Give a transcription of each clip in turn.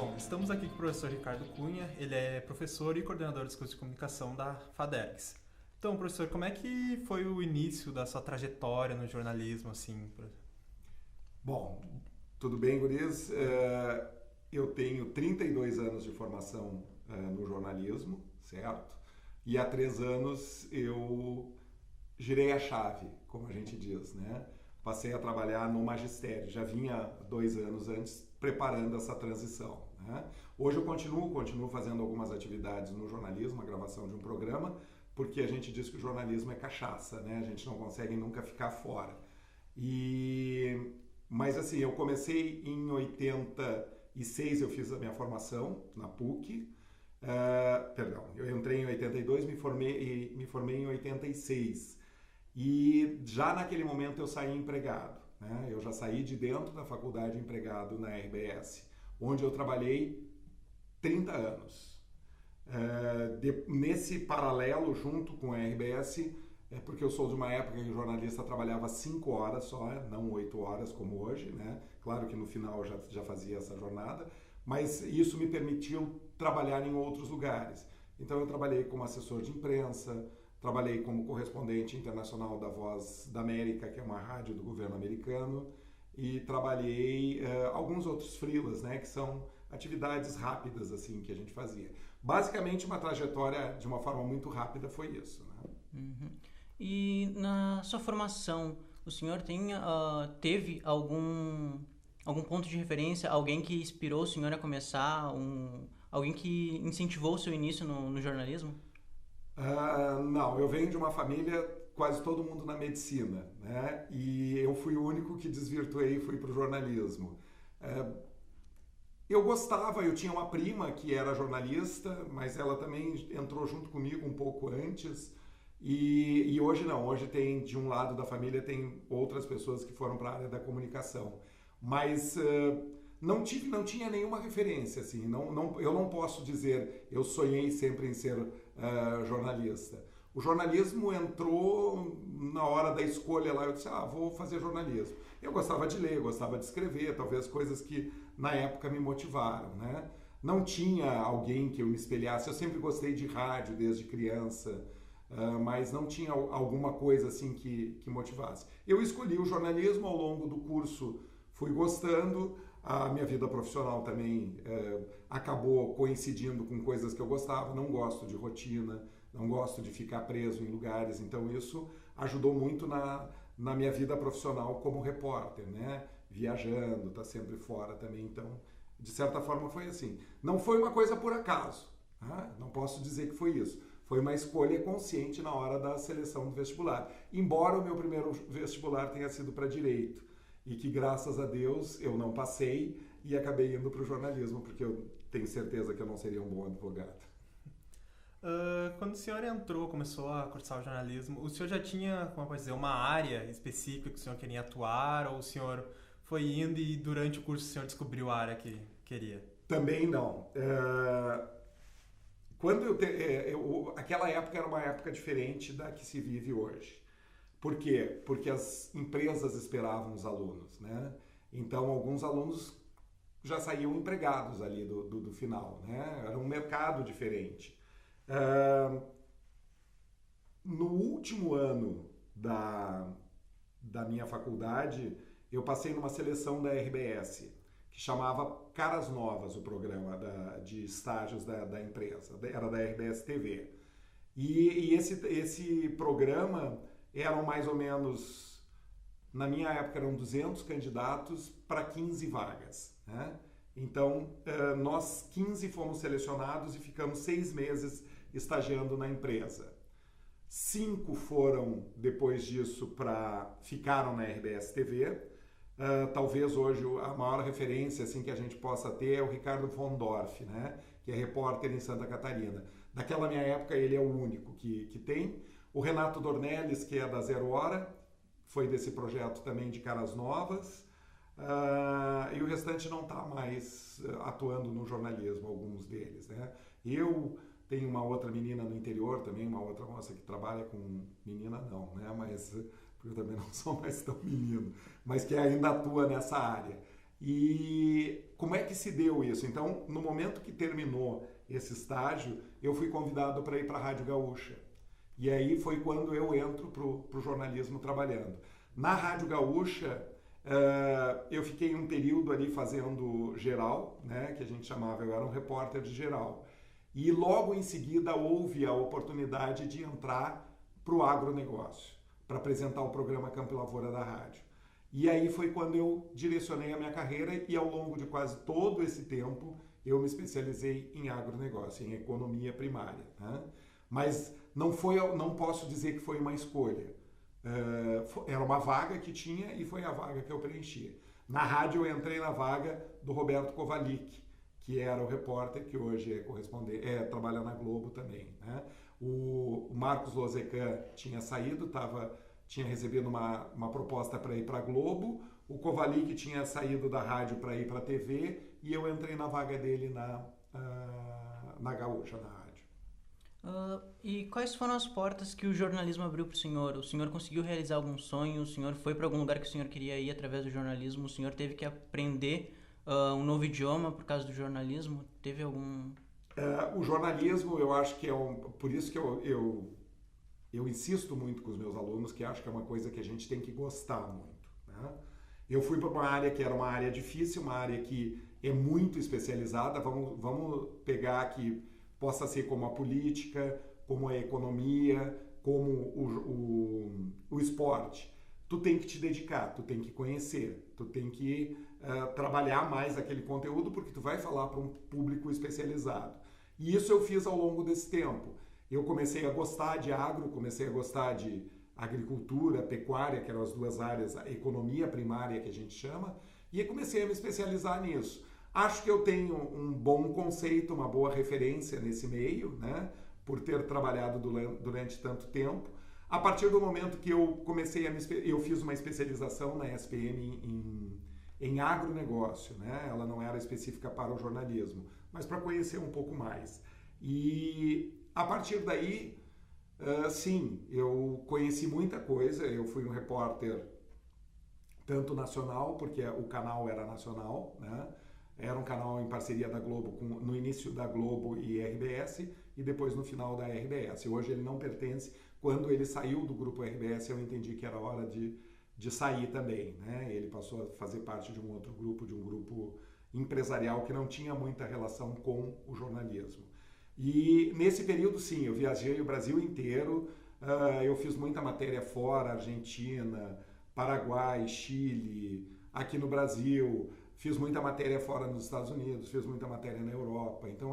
Bom, estamos aqui com o professor Ricardo Cunha, ele é professor e coordenador dos cursos de comunicação da FADERGS. Então, professor, como é que foi o início da sua trajetória no jornalismo, assim? Bom, tudo bem, guris? Eu tenho 32 anos de formação no jornalismo, certo? E há 3 anos eu girei a chave, como a gente diz, né? Passei a trabalhar no magistério, já vinha 2 anos antes preparando essa transição, né? Hoje eu continuo fazendo algumas atividades no jornalismo, a gravação de um programa, porque a gente diz que o jornalismo é cachaça, né? A gente não consegue nunca ficar fora. Mas assim, eu comecei em 86, eu fiz a minha formação na PUC. Eu entrei em 82, me formei em 86. E já naquele momento eu saí empregado, né? Eu já saí de dentro da faculdade empregado na RBS, onde eu trabalhei 30 anos. Nesse paralelo, junto com a RBS, porque eu sou de uma época que o jornalista trabalhava 5 horas só, não 8 horas como hoje, né? Claro que no final eu já fazia essa jornada, mas isso me permitiu trabalhar em outros lugares. Então eu trabalhei como assessor de imprensa, trabalhei como correspondente internacional da Voz da América, que é uma rádio do governo americano, e trabalhei alguns outros freelas, né, que são atividades rápidas assim que a gente fazia. Basicamente, uma trajetória de uma forma muito rápida foi isso, né? Uhum. E na sua formação, o senhor teve algum ponto de referência, alguém que inspirou o senhor a começar, alguém que incentivou o seu início no jornalismo? Não, eu venho de uma família, quase todo mundo na medicina, né? E eu fui o único que desvirtuei e fui para o jornalismo. Eu gostava, eu tinha uma prima que era jornalista, mas ela também entrou junto comigo um pouco antes. E hoje não, hoje tem, de um lado da família, tem outras pessoas que foram para a área da comunicação. Mas não tinha nenhuma referência, assim, eu não posso dizer, eu sonhei sempre em ser jornalista. O jornalismo entrou na hora da escolha lá, eu disse, vou fazer jornalismo. Eu gostava de ler, gostava de escrever, talvez coisas que na época me motivaram, né? Não tinha alguém que eu me espelhasse, eu sempre gostei de rádio desde criança, mas não tinha alguma coisa assim que motivasse. Eu escolhi o jornalismo ao longo do curso, fui gostando, a minha vida profissional também acabou coincidindo com coisas que eu gostava, não gosto de rotina, não gosto de ficar preso em lugares, então isso ajudou muito na minha vida profissional como repórter, né? Viajando, tá sempre fora também, então de certa forma foi assim. Não foi uma coisa por acaso, né? Não posso dizer que foi isso. Foi uma escolha consciente na hora da seleção do vestibular. Embora o meu primeiro vestibular tenha sido para direito e que, graças a Deus, eu não passei e acabei indo para o jornalismo, porque eu tenho certeza que eu não seria um bom advogado. Quando o senhor começou a cursar o jornalismo, o senhor já tinha, como eu posso dizer, uma área específica que o senhor queria atuar, ou o senhor foi indo e durante o curso o senhor descobriu a área que queria? Também não. Aquela época era uma época diferente da que se vive hoje. Por quê? Porque as empresas esperavam os alunos, né? Então, alguns alunos já saíam empregados ali do final, né? Era um mercado diferente. No último ano da minha faculdade, eu passei numa seleção da RBS, que chamava Caras Novas, o programa de estágios da empresa, era da RBS TV. E esse programa eram mais ou menos, na minha época eram 200 candidatos para 15 vagas, né? Então, nós 15 fomos selecionados e ficamos 6 meses estagiando na empresa. 5 foram, depois disso, ficaram na RBS TV. Talvez hoje a maior referência assim, que a gente possa ter é o Ricardo von Dorf, né? Que é repórter em Santa Catarina. Daquela minha época, ele é o único que tem. O Renato Dornelles, que é da Zero Hora, foi desse projeto também de Caras Novas. E o restante não está mais atuando no jornalismo, alguns deles, né? Eu tenho uma outra menina no interior também, uma outra moça que trabalha com... Menina não, né? Mas... porque eu também não sou mais tão menino, mas que ainda atua nessa área. E como é que se deu isso? Então, no momento que terminou esse estágio, eu fui convidado para ir para a Rádio Gaúcha. E aí foi quando eu entro para o jornalismo trabalhando. Na Rádio Gaúcha, eu fiquei um período ali fazendo geral, né, que a gente chamava, eu era um repórter de geral. E logo em seguida houve a oportunidade de entrar para o agronegócio, para apresentar o programa Campo e Lavoura da rádio. E aí foi quando eu direcionei a minha carreira e ao longo de quase todo esse tempo eu me especializei em agronegócio, em economia primária, né? Mas não posso dizer que foi uma escolha. Era uma vaga que tinha e foi a vaga que eu preenchi. Na rádio eu entrei na vaga do Roberto Kovalik, que era o repórter que hoje trabalha na Globo também, né? O Marcos Lozecan tinha saído, tinha recebido uma proposta para ir para a Globo, o Kovalik tinha saído da rádio para ir para a TV e eu entrei na vaga dele na Gaúcha, na rádio. E quais foram as portas que o jornalismo abriu para o senhor? O senhor conseguiu realizar algum sonho? O senhor foi para algum lugar que o senhor queria ir através do jornalismo? O senhor teve que aprender um novo idioma por causa do jornalismo? Teve algum... O jornalismo, eu acho que por isso que eu insisto muito com os meus alunos, que acho que é uma coisa que a gente tem que gostar muito, né? Eu fui para uma área que era uma área difícil, uma área que é muito especializada. Vamos pegar que possa ser como a política, como a economia, como o esporte. Tu tem que te dedicar, tu tem que conhecer, tu tem que trabalhar mais aquele conteúdo, porque tu vai falar para um público especializado. E isso eu fiz ao longo desse tempo. Eu comecei a gostar de agro, comecei a gostar de agricultura, pecuária, que eram as duas áreas, a economia primária que a gente chama, e comecei a me especializar nisso. Acho que eu tenho um bom conceito, uma boa referência nesse meio, né? Por ter trabalhado durante tanto tempo. A partir do momento que eu comecei eu fiz uma especialização na SPM em agronegócio, né? Ela não era específica para o jornalismo, mas para conhecer um pouco mais. E a partir daí, sim, eu conheci muita coisa. Eu fui um repórter tanto nacional, porque o canal era nacional, né? Era um canal em parceria da Globo, no início da Globo e RBS, e depois no final da RBS. Hoje ele não pertence. Quando ele saiu do grupo RBS, eu entendi que era hora de sair também, né? Ele passou a fazer parte de um outro grupo, de um grupo empresarial que não tinha muita relação com o jornalismo. E nesse período, sim, eu viajei o Brasil inteiro, eu fiz muita matéria fora, Argentina, Paraguai, Chile, aqui no Brasil, fiz muita matéria fora nos Estados Unidos, fiz muita matéria na Europa, então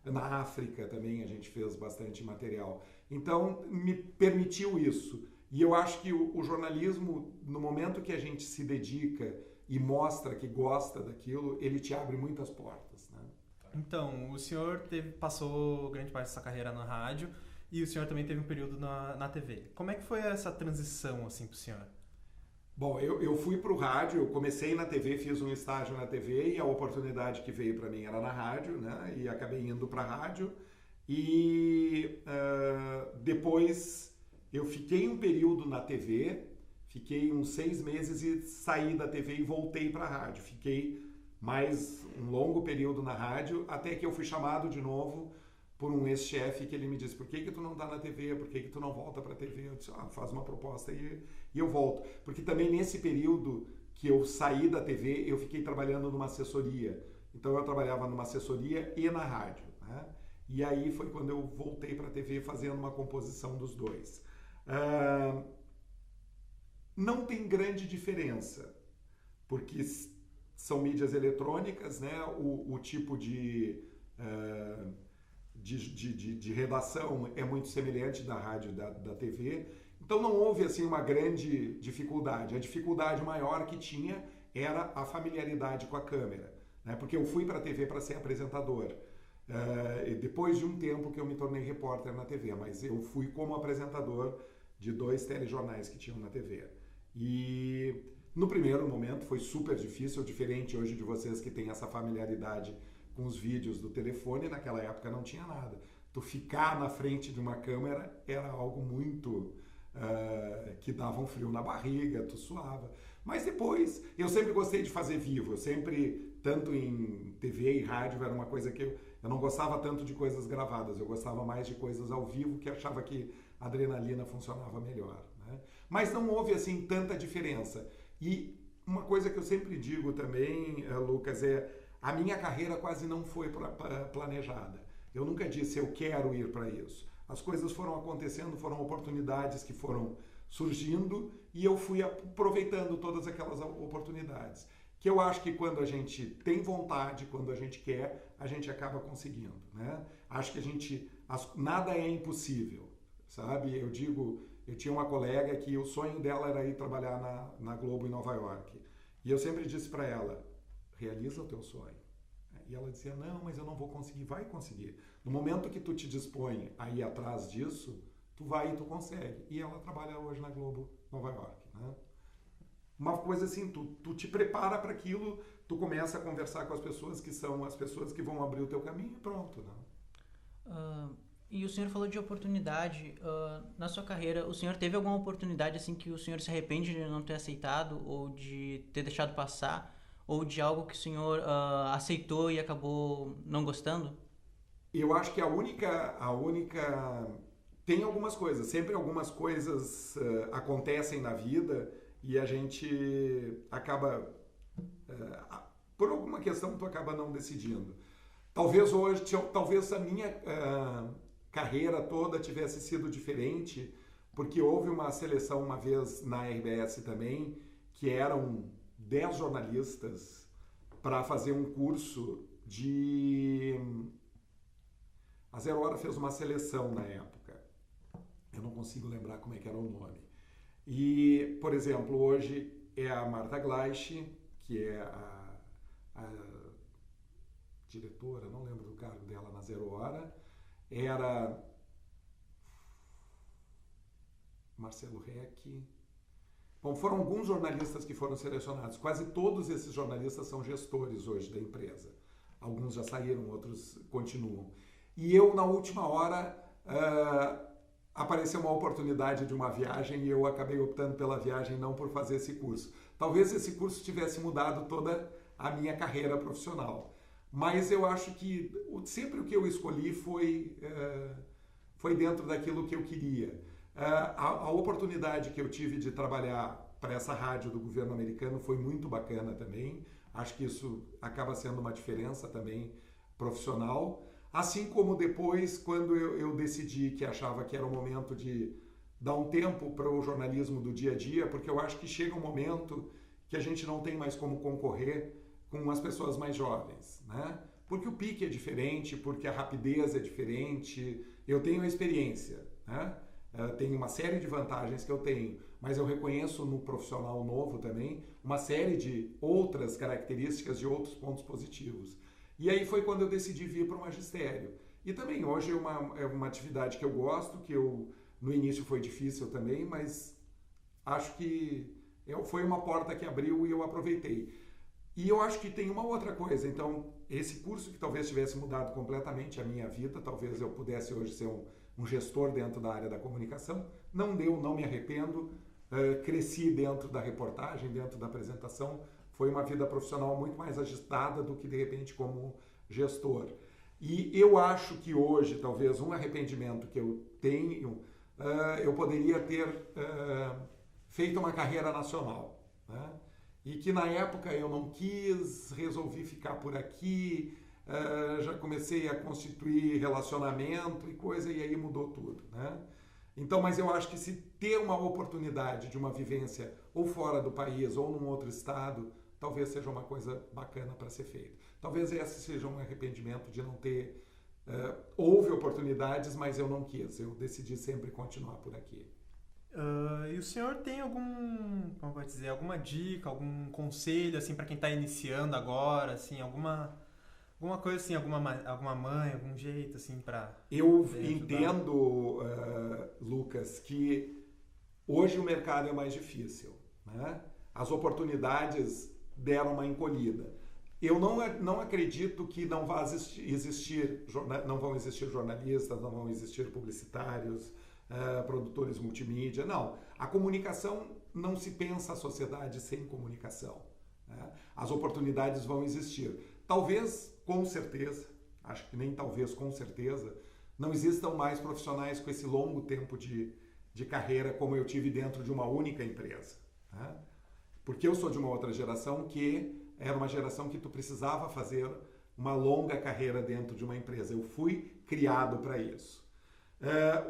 na África também a gente fez bastante material. Então me permitiu isso. E eu acho que o jornalismo, no momento que a gente se dedica e mostra que gosta daquilo, ele te abre muitas portas, né? Então, o senhor passou grande parte dessa carreira na rádio e o senhor também teve um período na TV. Como é que foi essa transição assim para o senhor? Bom, eu fui para o rádio, eu comecei na TV, fiz um estágio na TV e a oportunidade que veio para mim era na rádio, né? E acabei indo para a rádio. E depois eu fiquei um período na TV, fiquei uns 6 meses e saí da TV e voltei para a rádio. Fiquei mais um longo período na rádio, até que eu fui chamado de novo por um ex-chefe que ele me disse: por que tu não tá na TV? Por que tu não volta para a TV? Eu disse: faz uma proposta e eu volto. Porque também nesse período que eu saí da TV, eu fiquei trabalhando numa assessoria. Então eu trabalhava numa assessoria e na rádio, né? E aí foi quando eu voltei para a TV fazendo uma composição dos dois. Não tem grande diferença, porque são mídias eletrônicas, né? O tipo de redação é muito semelhante da rádio e da TV. Então não houve assim uma grande dificuldade. A dificuldade maior que tinha era a familiaridade com a câmera, né? Porque eu fui para a TV para ser apresentador. Depois de um tempo que eu me tornei repórter na TV, mas eu fui como apresentador de 2 telejornais que tinham na TV. E no primeiro momento foi super difícil, diferente hoje de vocês que têm essa familiaridade com os vídeos do telefone. Naquela época não tinha nada. Tu ficar na frente de uma câmera era algo muito que davam frio na barriga, tu suava. Mas depois, eu sempre gostei de fazer vivo, eu sempre, tanto em TV e rádio, era uma coisa que eu não gostava tanto de coisas gravadas, eu gostava mais de coisas ao vivo, que achava que a adrenalina funcionava melhor, né? Mas não houve, assim, tanta diferença. E uma coisa que eu sempre digo também, Lucas, a minha carreira quase não foi planejada. Eu nunca disse eu quero ir para isso. As coisas foram acontecendo, foram oportunidades que foram surgindo e eu fui aproveitando todas aquelas oportunidades. Que eu acho que quando a gente tem vontade, quando a gente quer, a gente acaba conseguindo, né? Acho que nada é impossível, sabe? Eu tinha uma colega que o sonho dela era ir trabalhar na Globo em Nova York. E eu sempre disse para ela, realiza o teu sonho. E ela dizia, não, mas eu não vou conseguir. Vai conseguir. No momento que tu te dispõe a ir atrás disso, tu vai e tu consegue. E ela trabalha hoje na Globo Nova York, né? Uma coisa assim, tu te prepara para aquilo, tu começa a conversar com as pessoas que são as pessoas que vão abrir o teu caminho e pronto, né? E o senhor falou de oportunidade. Na sua carreira, o senhor teve alguma oportunidade assim que o senhor se arrepende de não ter aceitado ou de ter deixado passar? Ou de algo que o senhor aceitou e acabou não gostando? Eu acho que a única... Tem algumas coisas. Sempre algumas coisas acontecem na vida e a gente acaba... por alguma questão, tu acaba não decidindo. Talvez a minha carreira toda tivesse sido diferente, porque houve uma seleção uma vez na RBS também, que eram 10 jornalistas para fazer um curso de... A Zero Hora fez uma seleção na época. Eu não consigo lembrar como é que era o nome. E, por exemplo, hoje é a Marta Gleich, que é a diretora, não lembro do cargo dela na Zero Hora. Era Marcelo Reck. Bom, foram alguns jornalistas que foram selecionados. Quase todos esses jornalistas são gestores hoje da empresa. Alguns já saíram, outros continuam. E eu, na última hora, apareceu uma oportunidade de uma viagem e eu acabei optando pela viagem, não por fazer esse curso. Talvez esse curso tivesse mudado toda a minha carreira profissional. Mas eu acho que sempre o que eu escolhi foi dentro daquilo que eu queria. A oportunidade que eu tive de trabalhar para essa rádio do governo americano foi muito bacana também. Acho que isso acaba sendo uma diferença também profissional. Assim como depois, quando eu decidi que achava que era o momento de dar um tempo para o jornalismo do dia a dia, porque eu acho que chega um momento que a gente não tem mais como concorrer com as pessoas mais jovens, né? Porque o pique é diferente, porque a rapidez é diferente. Eu tenho a experiência, né? Tem uma série de vantagens que eu tenho, mas eu reconheço no profissional novo também uma série de outras características, de outros pontos positivos. E aí foi quando eu decidi vir para o magistério. E também hoje é uma atividade que eu gosto, que no início foi difícil também, mas acho que foi uma porta que abriu e eu aproveitei. E eu acho que tem uma outra coisa. Então, esse curso que talvez tivesse mudado completamente a minha vida, talvez eu pudesse hoje ser um gestor dentro da área da comunicação. Não deu, não me arrependo. Cresci dentro da reportagem, dentro da apresentação. Foi uma vida profissional muito mais agitada do que, de repente, como gestor. E eu acho que hoje, talvez, um arrependimento que eu tenho, eu poderia ter feito uma carreira nacional, né? E que na época eu não quis, resolvi ficar por aqui, já comecei a constituir relacionamento e coisa, e aí mudou tudo, né? Então, mas eu acho que se ter uma oportunidade de uma vivência ou fora do país ou num outro estado, talvez seja uma coisa bacana para ser feita. Talvez esse seja um arrependimento de não ter... houve oportunidades, mas eu não quis. Eu decidi sempre continuar por aqui. E o senhor tem alguma dica, algum conselho assim para quem está iniciando agora, assim, alguma coisa assim, alguma mãe, algum jeito assim para... Eu entendo, Lucas, que hoje o mercado é mais difícil, né? As oportunidades deram uma encolhida. Eu não acredito que não vão existir jornalistas, não vão existir publicitários, produtores multimídia. Não, a comunicação, não se pensa a sociedade sem comunicação. Né? As oportunidades vão existir. Talvez, com certeza, acho que nem talvez, com certeza, não existam mais profissionais com esse longo tempo de carreira como eu tive dentro de uma única empresa. Né? Porque eu sou de uma outra geração que era uma geração que tu precisava fazer uma longa carreira dentro de uma empresa. Eu fui criado para isso.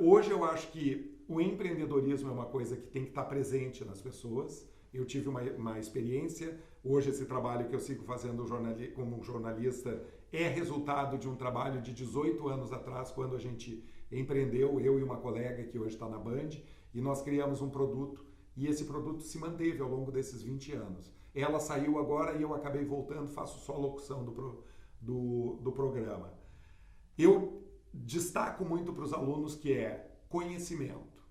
Hoje eu acho que o empreendedorismo é uma coisa que tem que estar presente nas pessoas. Eu tive uma experiência. Hoje esse trabalho que eu sigo fazendo como jornalista é resultado de um trabalho de 18 anos atrás, quando a gente empreendeu, eu e uma colega que hoje está na Band, e nós criamos um produto, e esse produto se manteve ao longo desses 20 anos. Ela saiu agora e eu acabei voltando, faço só a locução do programa. Eu destaco muito para os alunos que é conhecimento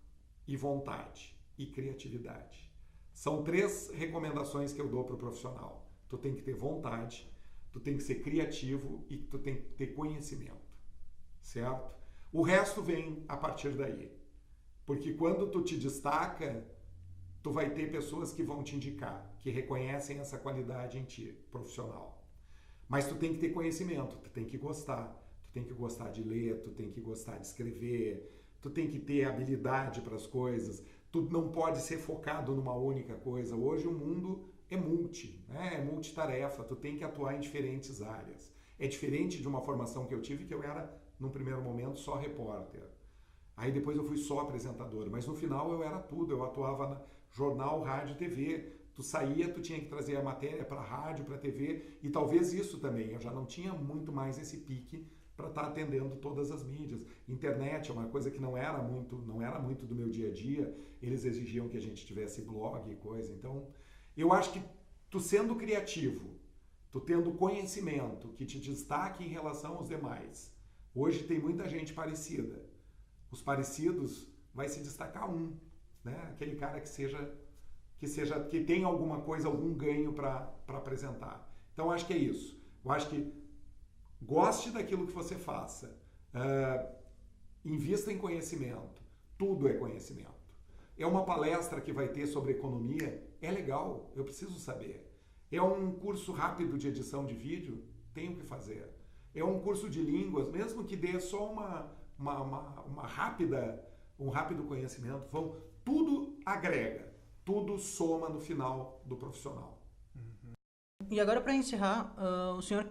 e vontade e criatividade. São 3 recomendações que eu dou para o profissional. Tu tem que ter vontade, tu tem que ser criativo e tu tem que ter conhecimento, certo? O resto vem a partir daí. Porque quando tu te destaca, tu vai ter pessoas que vão te indicar, que reconhecem essa qualidade em ti, profissional. Mas tu tem que ter conhecimento, tu tem que gostar. Tu tem que gostar de ler, tu tem que gostar de escrever, tu tem que ter habilidade para as coisas. Tu não pode ser focado numa única coisa. Hoje o mundo é né? É multitarefa, tu tem que atuar em diferentes áreas. É diferente de uma formação que eu tive, que eu era, num primeiro momento, só repórter. Aí depois eu fui só apresentador, mas no final eu era tudo, eu atuava na jornal, rádio, TV. Tu saía, tu tinha que trazer a matéria para rádio, para TV, e talvez isso também, eu já não tinha muito mais esse pique para estar atendendo todas as mídias. Internet é uma coisa que não era muito do meu dia a dia, eles exigiam que a gente tivesse blog e coisa. Então, eu acho que tu sendo criativo, tu tendo conhecimento que te destaque em relação aos demais. Hoje tem muita gente parecida. Os parecidos vai se destacar né? Aquele cara que tenha alguma coisa, algum ganho para apresentar. Então, acho que é isso. Eu acho que goste daquilo que você faça. Invista em conhecimento. Tudo é conhecimento. É uma palestra que vai ter sobre economia? É legal, eu preciso saber. É um curso rápido de edição de vídeo? Tenho que fazer. É um curso de línguas, mesmo que dê só um rápido conhecimento. Tudo agrega, tudo soma no final do profissional. E agora, para encerrar, o senhor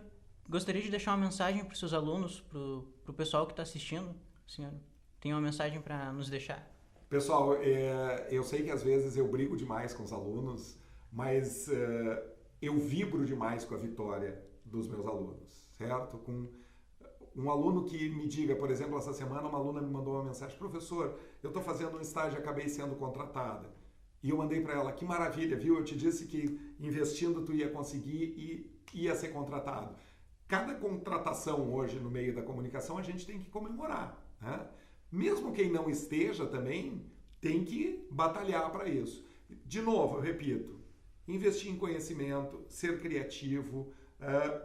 gostaria de deixar uma mensagem para os seus alunos, para o pessoal que está assistindo? O senhor tem uma mensagem para nos deixar? Pessoal, eu sei que às vezes eu brigo demais com os alunos, mas eu vibro demais com a vitória dos meus alunos, certo? Com um aluno que me diga, por exemplo, essa semana uma aluna me mandou uma mensagem: professor, eu estou fazendo um estágio e acabei sendo contratada. E eu mandei para ela: que maravilha, viu? Eu te disse que investindo tu ia conseguir e ia ser contratado. Cada contratação hoje no meio da comunicação a gente tem que comemorar, né? Mesmo quem não esteja também tem que batalhar para isso. De novo, eu repito, investir em conhecimento, ser criativo,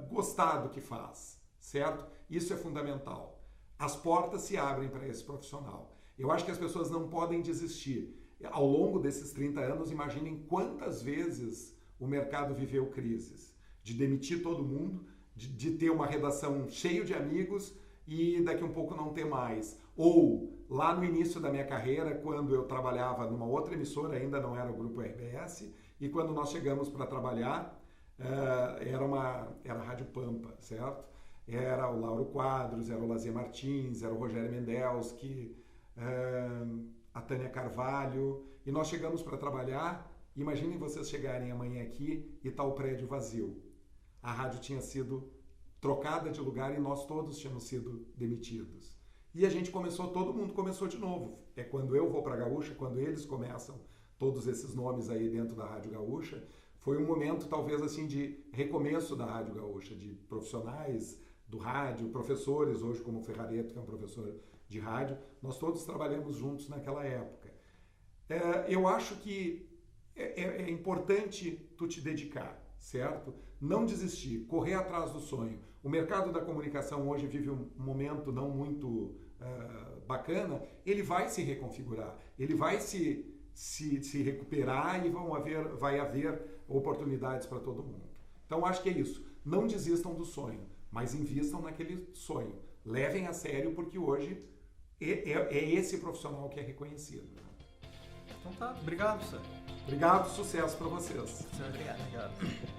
gostar do que faz, certo? Isso é fundamental. As portas se abrem para esse profissional. Eu acho que as pessoas não podem desistir. Ao longo desses 30 anos, imaginem quantas vezes o mercado viveu crises. De demitir todo mundo, de ter uma redação cheia de amigos e daqui a um pouco não ter mais. Ou, lá no início da minha carreira, quando eu trabalhava numa outra emissora, ainda não era o Grupo RBS, e quando nós chegamos para trabalhar, era a Rádio Pampa, certo? Era o Lauro Quadros, era o Lazier Martins, era o Rogério Mendelski, a Tânia Carvalho, e nós chegamos para trabalhar. Imaginem vocês chegarem amanhã aqui e tá o prédio vazio. A rádio tinha sido trocada de lugar e nós todos tínhamos sido demitidos. E a gente todo mundo começou de novo. É quando eu vou para a Gaúcha, quando eles começam, todos esses nomes aí dentro da Rádio Gaúcha, foi um momento talvez assim de recomeço da Rádio Gaúcha, de profissionais do rádio, professores, hoje como o Ferrareto, que é um professor de rádio, nós todos trabalhamos juntos naquela época. Eu acho que é importante tu te dedicar, certo? Não desistir, correr atrás do sonho. O mercado da comunicação hoje vive um momento não muito bacana, ele vai se reconfigurar, ele vai se recuperar e vai haver oportunidades para todo mundo. Então, acho que é isso. Não desistam do sonho, mas invistam naquele sonho. Levem a sério, porque hoje é esse profissional que é reconhecido. Então tá, obrigado, senhor. Obrigado, sucesso para vocês. Senhor, obrigado.